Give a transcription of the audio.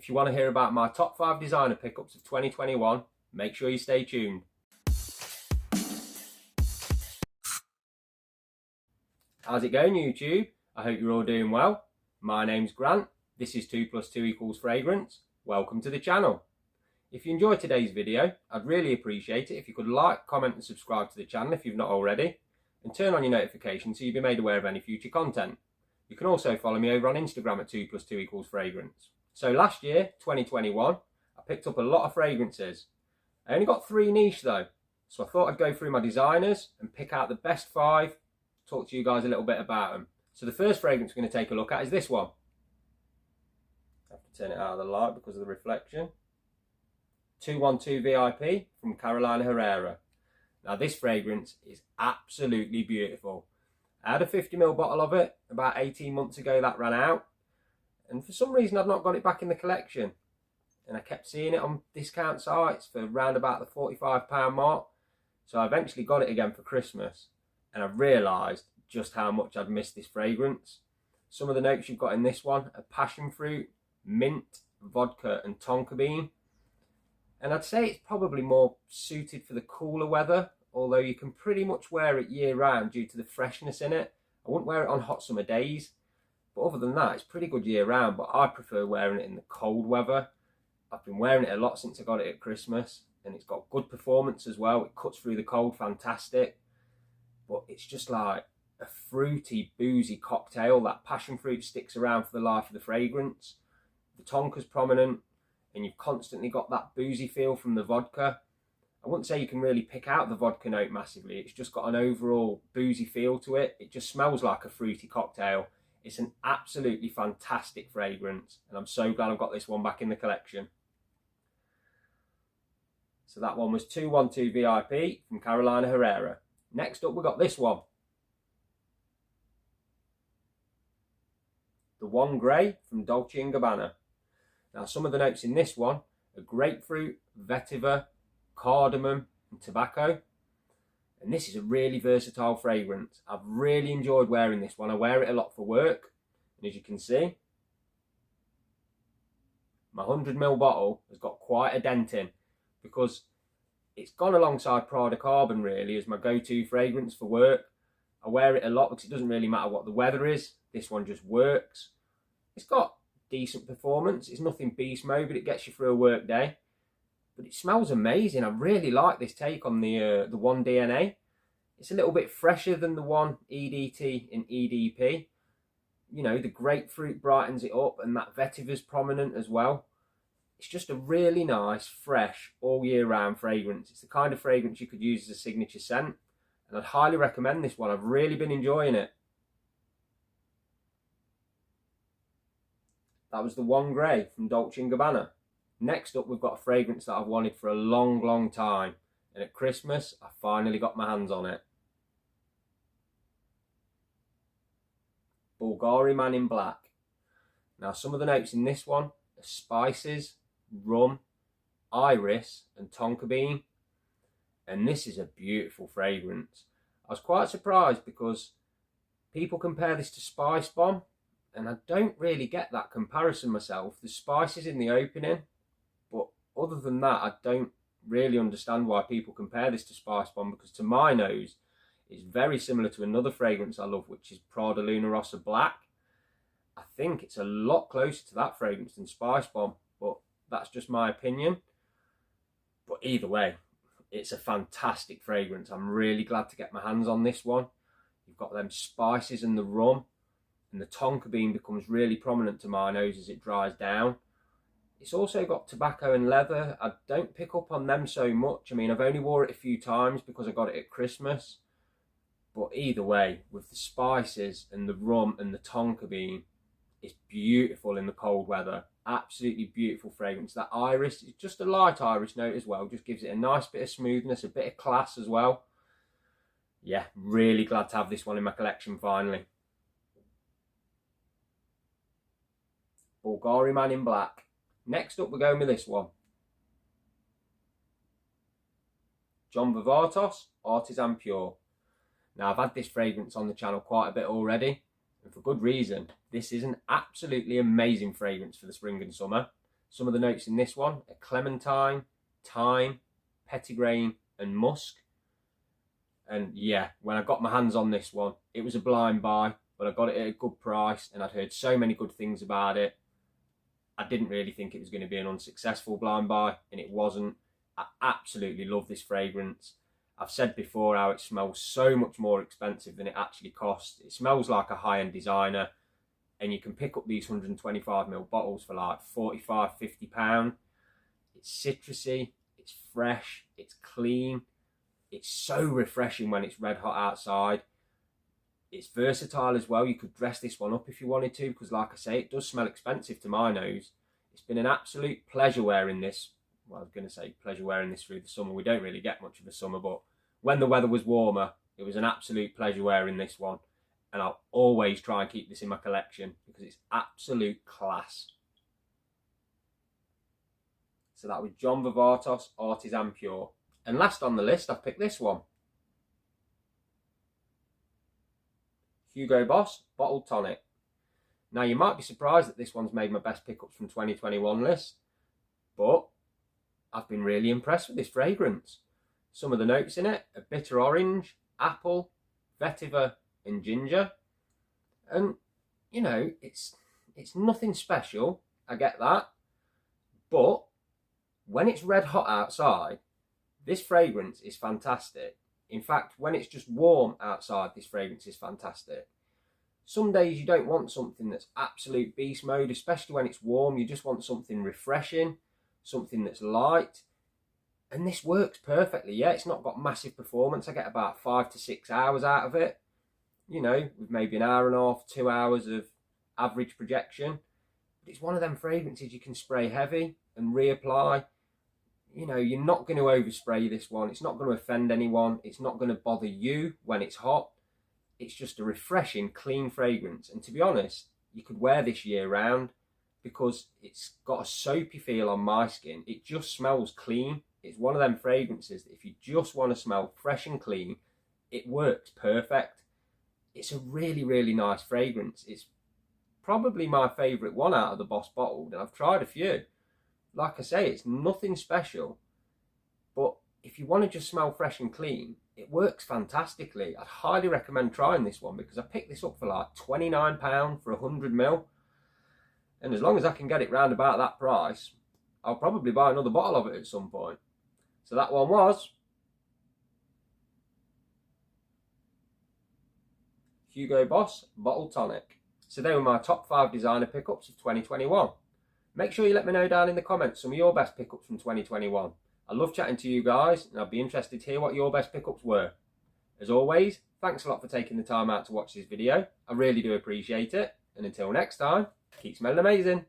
If you want to hear about my top 5 designer pickups of 2021, make sure you stay tuned. How's it going, YouTube? I hope you're all doing well. My name's Grant. This is 2 + 2 = Fragrance. Welcome to the channel. If you enjoyed today's video, I'd really appreciate it if you could like, comment and subscribe to the channel if you've not already, and turn on your notifications so you'll be made aware of any future content. You can also follow me over on Instagram at 2 + 2 = Fragrance. So last year, 2021, I picked up a lot of fragrances. I only got 3 niche though, so I thought I'd go through my designers and pick out the best 5, talk to you guys a little bit about them. So the first fragrance we're going to take a look at is this one. I have to turn it out of the light because of the reflection. 212 VIP from Herrera. Now this fragrance is absolutely beautiful. I had a 50ml bottle of it about 18 months ago that ran out, and for some reason I've not got it back in the collection, and I kept seeing it on discount sites for around about the £45 mark, so I eventually got it again for Christmas, and I realised just how much I'd missed this fragrance. Some of the notes you've got in this one are passion fruit, mint, vodka and tonka bean, and I'd say it's probably more suited for the cooler weather, although you can pretty much wear it year round due to the freshness in it. I wouldn't wear it on hot summer days, but other than that, it's pretty good year round, but I prefer wearing it in the cold weather. I've been wearing it a lot since I got it at Christmas, and it's got good performance as well. It cuts through the cold fantastic, but it's just like a fruity, boozy cocktail. That passion fruit sticks around for the life of the fragrance. The tonka's prominent, and you've constantly got that boozy feel from the vodka. I wouldn't say you can really pick out the vodka note massively. It's just got an overall boozy feel to it. It just smells like a fruity cocktail. It's an absolutely fantastic fragrance, and I'm so glad I've got this one back in the collection. So that one was 212 VIP from Herrera. Next up, we got this one. The One Grey from Dolce Gabbana. Now, some of the notes in this one are grapefruit, vetiver, cardamom and tobacco, and this is a really versatile fragrance. I've really enjoyed wearing this one. I wear it a lot for work, and as you can see, my 100ml bottle has got quite a dent in because it's gone alongside Prada Carbon really as my go-to fragrance for work. I wear it a lot because it doesn't really matter what the weather is. This one just works. It's got decent performance. It's nothing beast mode, but it gets you through a work day. But it smells amazing. I really like this take on the One DNA. It's a little bit fresher than the One EDT and EDP. You know, the grapefruit brightens it up, and that vetiver's prominent as well. It's just a really nice, fresh, all year round fragrance. It's the kind of fragrance you could use as a signature scent, and I'd highly recommend this one. I've really been enjoying it. That was the One Grey from Dolce & Gabbana. Next up, we've got a fragrance that I've wanted for a long time, and at Christmas I finally got my hands on it. Bulgari Man in Black. Now, some of the notes in this one are spices, rum, iris and tonka bean, and this is a beautiful fragrance. I was quite surprised because people compare this to Spice Bomb, and I don't really get that comparison myself. The spices in the opening, but other than that, I don't really understand why people compare this to Spice Bomb, because to my nose, it's very similar to another fragrance I love, which is Prada Luna Rossa Black. I think it's a lot closer to that fragrance than Spice Bomb, but that's just my opinion. But either way, it's a fantastic fragrance. I'm really glad to get my hands on this one. You've got them spices and the rum, and the tonka bean becomes really prominent to my nose as it dries down. It's also got tobacco and leather. I don't pick up on them so much. I mean, I've only wore it a few times because I got it at Christmas. But either way, with the spices and the rum and the tonka bean, it's beautiful in the cold weather. Absolutely beautiful fragrance. That iris is just a light iris note as well. Just gives it a nice bit of smoothness, a bit of class as well. Yeah, really glad to have this one in my collection finally. Bulgari Man in Black. Next up, we're going with this one. John Vivatos Artisan Pure. Now, I've had this fragrance on the channel quite a bit already, and for good reason. This is an absolutely amazing fragrance for the spring and summer. Some of the notes in this one are clementine, thyme, petitgrain and musk. And yeah, when I got my hands on this one, it was a blind buy, but I got it at a good price and I'd heard so many good things about it. I didn't really think it was going to be an unsuccessful blind buy, and it wasn't. I absolutely love this fragrance. I've said before how it smells so much more expensive than it actually costs. It smells like a high-end designer, and you can pick up these 125ml bottles for like £45–50. It's citrusy, it's fresh, it's clean. It's so refreshing when it's red hot outside. It's versatile as well. You could dress this one up if you wanted to, because like I say, it does smell expensive to my nose. It's been an absolute pleasure wearing this. Well, I was going to say pleasure wearing this through the summer. We don't really get much of a summer, but when the weather was warmer, it was an absolute pleasure wearing this one. And I'll always try and keep this in my collection because it's absolute class. So that was John Vivatos Artisan Pure. And last on the list, I've picked this one. Hugo Boss Bottled Tonic. Now you might be surprised that this one's made my best pickups from 2021 list, but I've been really impressed with this fragrance. Some of the notes in it are bitter orange, apple, vetiver and ginger. And you know, it's nothing special, I get that, but when it's red hot outside, this fragrance is fantastic. In fact, when it's just warm outside, this fragrance is fantastic. Some days you don't want something that's absolute beast mode, especially when it's warm. You just want something refreshing, something that's light. And this works perfectly. Yeah, it's not got massive performance. I get about 5 to 6 hours out of it. You know, with maybe an hour and a half, 2 hours of average projection. But it's one of them fragrances you can spray heavy and reapply. You know, you're not going to overspray this one. It's not going to offend anyone. It's not going to bother you when it's hot. It's just a refreshing, clean fragrance. And to be honest, you could wear this year round because it's got a soapy feel on my skin. It just smells clean. It's one of them fragrances that if you just want to smell fresh and clean, it works perfect. It's a really, really nice fragrance. It's probably my favourite one out of the Boss Bottled, and I've tried a few. Like I say, it's nothing special, but if you want to just smell fresh and clean, it works fantastically. I'd highly recommend trying this one because I picked this up for like £29 for 100ml, and as long as I can get it round about that price, I'll probably buy another bottle of it at some point. So that one was Hugo Boss Bottled Tonic. So they were my top 5 designer pickups of 2021. Make sure you let me know down in the comments some of your best pickups from 2021. I love chatting to you guys, and I'd be interested to hear what your best pickups were. As always, thanks a lot for taking the time out to watch this video. I really do appreciate it. And until next time, keep smelling amazing.